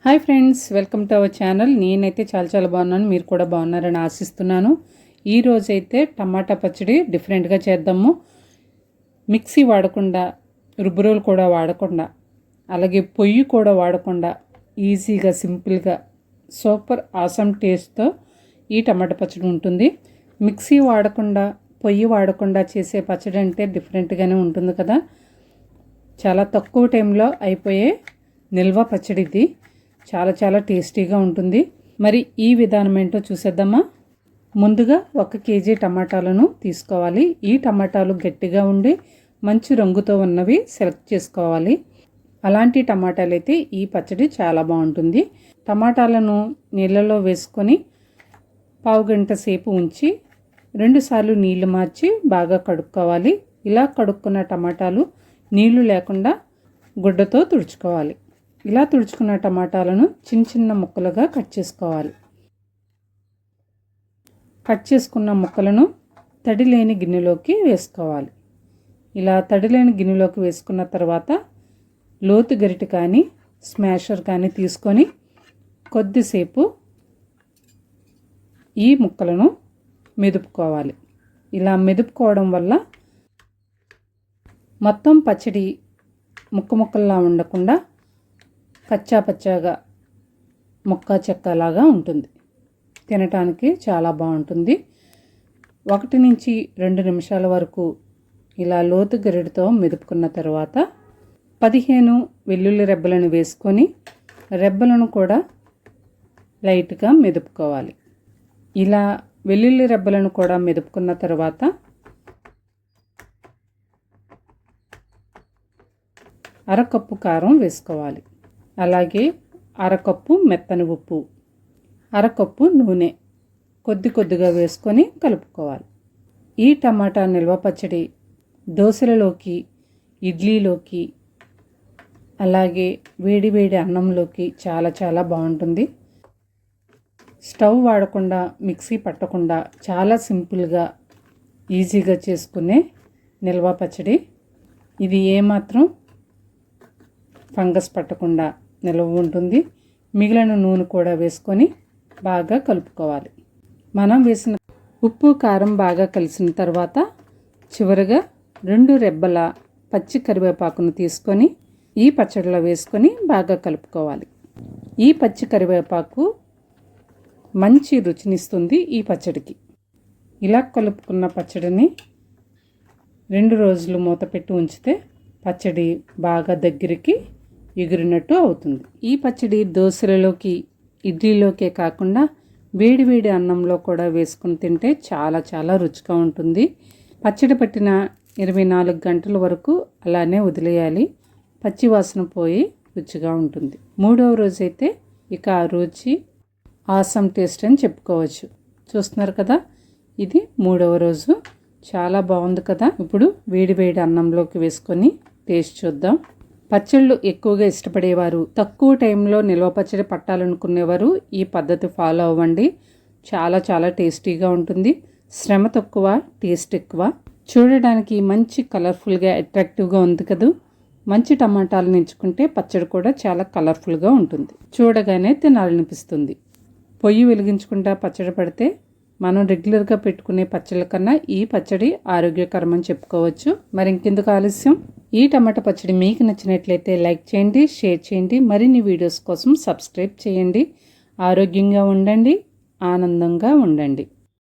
Hi friends, welcome to our channel. నేనైతే చాలా బాగున్నాను, మీరు కూడా బాగున్నారని ఆశిస్తున్నాను. ఈరోజైతే టమాటా పచ్చడి డిఫరెంట్గా చేద్దాము. మిక్సీ వాడకుండా, రుబ్బురోలు కూడా వాడకుండా, అలాగే పొయ్యి కూడా వాడకుండా ఈజీగా సింపుల్గా సూపర్ ఆసమ్ టేస్ట్తో ఈ టమాటా పచ్చడి ఉంటుంది. మిక్సీ వాడకుండా, పొయ్యి వాడకుండా చేసే పచ్చడి అంటే డిఫరెంట్గానే ఉంటుంది కదా. చాలా తక్కువ టైంలో అయిపోయే నిల్వ పచ్చడి ఇది. చాలా టేస్టీగా ఉంటుంది. మరి ఈ విధానం ఏంటో చూసేద్దామా. ముందుగా 1 కేజీ టమాటాలను తీసుకోవాలి. ఈ టమాటాలు గట్టిగా ఉండి మంచి రంగుతో ఉన్నవి సెలెక్ట్ చేసుకోవాలి. అలాంటి టమాటాలు అయితే ఈ పచ్చడి చాలా బాగుంటుంది. టమాటాలను నీళ్ళలో వేసుకొని పావు గంట సేపు ఉంచి 2 సార్లు నీళ్లు మార్చి బాగా కడుక్కోవాలి. ఇలా కడుక్కున్న టమాటాలు నీళ్లు లేకుండా గుడ్డతో తుడుచుకోవాలి. ఇలా తుడుచుకున్న టమాటాలను చిన్న ముక్కలుగా కట్ చేసుకోవాలి. కట్ చేసుకున్న ముక్కలను తడి లేని గిన్నెలోకి వేసుకోవాలి. ఇలా తడి లేని గిన్నెలోకి వేసుకున్న తర్వాత లోతు గరిటె కానీ స్మాషర్ కానీ తీసుకొని కొద్దిసేపు ఈ ముక్కలను మెదుపుకోవాలి. ఇలా మెదుపుకోవడం వల్ల మొత్తం పచ్చడి ముక్కలా ఉండకుండా పచ్చాగా ముక్క చెక్కలాగా ఉంటుంది. తినటానికి చాలా బాగుంటుంది. 1 నుంచి 2 నిమిషాల వరకు ఇలా లోతు గరిటెతో మెదుపుకున్న తర్వాత 15 వెల్లుల్లి రెబ్బలను వేసుకొని రెబ్బలను కూడా లైట్గా మెదుపుకోవాలి. ఇలా వెల్లుల్లి రెబ్బలను కూడా మెదుపుకున్న తర్వాత అరకప్పు కారం వేసుకోవాలి. అలాగే అరకప్పు మెత్తని ఉప్పు, అరకప్పు నూనె కొద్దిగా వేసుకొని కలుపుకోవాలి. ఈ టమాటా నిల్వ పచ్చడి దోశలలోకి, ఇడ్లీలోకి, అలాగే వేడి అన్నంలోకి చాలా బాగుంటుంది. స్టవ్ వాడకుండా, మిక్సీ పట్టకుండా చాలా సింపుల్గా ఈజీగా చేసుకునే నిల్వ పచ్చడి ఇది. ఏమాత్రం ఫంగస్ పట్టకుండా నిల్వ ఉంటుంది. మిగిలిన నూనె కూడా వేసుకొని బాగా కలుపుకోవాలి. మనం వేసిన ఉప్పు కారం బాగా కలిసిన తర్వాత చివరిగా 2 రెబ్బల పచ్చి కరివేపాకును తీసుకొని ఈ పచ్చడిలో వేసుకొని బాగా కలుపుకోవాలి. ఈ పచ్చి కరివేపాకు మంచి రుచినిస్తుంది ఈ పచ్చడికి. ఇలా కలుపుకున్న పచ్చడిని 2 రోజులు మూత పెట్టి ఉంచితే పచ్చడి బాగా దగ్గరికి ఎగిరినట్టు అవుతుంది. ఈ పచ్చడి దోశలలోకి, ఇడ్లీలోకే కాకుండా వేడి అన్నంలో కూడా వేసుకుని తింటే చాలా రుచిగా ఉంటుంది. పచ్చడి పట్టిన 24 గంటల వరకు అలానే వదిలేయాలి. పచ్చి వాసన పోయి రుచిగా ఉంటుంది. 3వ రోజైతే ఇక ఆ రుచి ఆసమ్ టేస్ట్ అని చెప్పుకోవచ్చు. చూస్తున్నారు కదా, ఇది 3వ రోజు. చాలా బాగుంది కదా. ఇప్పుడు వేడి అన్నంలోకి వేసుకొని టేస్ట్ చూద్దాం. పచ్చళ్ళు ఎక్కువగా ఇష్టపడేవారు, తక్కువ టైంలో నిల్వ పచ్చడి పట్టాలనుకునేవారు ఈ పద్ధతి ఫాలో అవ్వండి. చాలా టేస్టీగా ఉంటుంది. శ్రమ తక్కువ, టేస్ట్ ఎక్కువ. చూడడానికి మంచి కలర్ఫుల్గా, అట్రాక్టివ్గా ఉంది కదా. మంచి టమాటాలను ఎంచుకుంటే పచ్చడి కూడా చాలా కలర్ఫుల్గా ఉంటుంది. చూడగానే తినాలనిపిస్తుంది. పొయ్యి వెలిగించుకుంటా పచ్చడి పడితే మనం రెగ్యులర్గా పెట్టుకునే పచ్చళ్ళ కన్నా ఈ పచ్చడి ఆరోగ్యకరమని చెప్పుకోవచ్చు. మరి ఇంకెందుకు ఆలస్యం, ఈ టమాటా పచ్చడి మీకు నచ్చినట్లయితే లైక్ చేయండి, షేర్ చేయండి. మరిన్ని వీడియోస్ కోసం సబ్స్క్రైబ్ చేయండి. ఆరోగ్యంగా ఉండండి, ఆనందంగా ఉండండి.